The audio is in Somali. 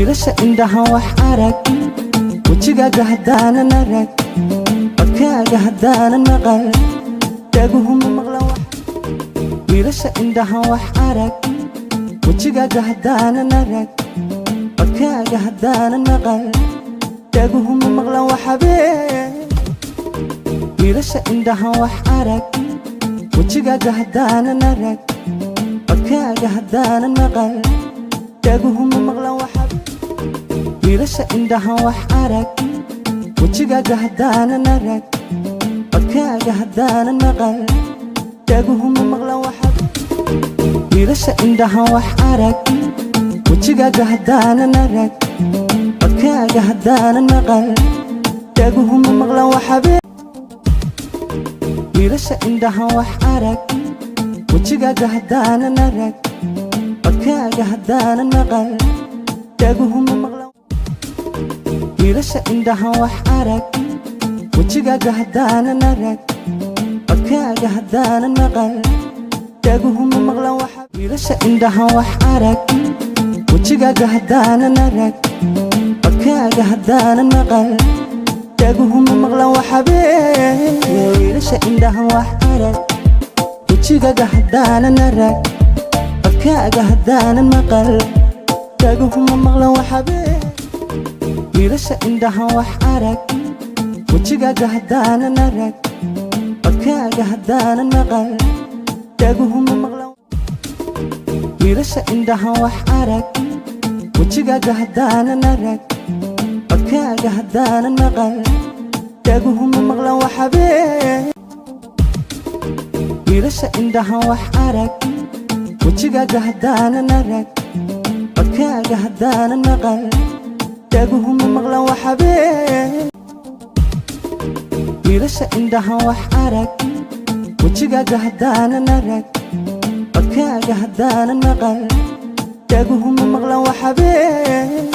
wiilasha indhaha wax arag wejigaaga haddaanan arag codkaaga haddaanan maqal dhaguhuma maqlan wax wiilasha indhaha wax arag wejigaaga haddaanan arag codkaaga haddaanan maqal dhaguhuma maqlan wax habeen wiilasha indhaha wax arag wejigaaga haddaanan arag codkaaga haddaanan maqal dhaguhuma maqlan wax wiilasha indhaha wax arag wejigaaga haddaanan arag codkaaga haddaanan maqal dhaguhuma maqlan wax wiilasha indhaha wax arag wejigaaga haddaanan arag codkaaga haddaanan maqal dhaguhuma maqlan wax wiilasha indhaha wax arag wejigaaga haddaanan arag codkaaga haddaanan maqal dhaguhuma maqlan wiilasha indhaha wax arag wejigaaga haddaanan arag codkaaga haddaanan maqal dhaguhuma maqlan wax wiilasha indhaha wax arag wejigaaga haddaanan arag codkaaga haddaanan maqal dhaguhuma maqlan wax habeen wiilasha indhaha wax arag wejigaaga haddaanan arag codkaaga haddaanan maqal dhaguhuma maqlan wax habeen wiilasha indhaha wax arag wejigaaga haddaanan arag codkaaga haddaanan maqal dhaguhuma maqlan wiilasha indhaha wax arag wejigaaga haddaanan arag codkaaga haddaanan maqal dhaguhuma maqlan wax habeen wiilasha indhaha wax arag wejigaaga haddaanan arag codkaaga haddaanan maqal dhaguhuma maqlan wax habeen wiilasha indhaha wax arag wejigaaga haddaanan arag codkaaga haddaanan maqal dhaguhuma maqlan wax habeen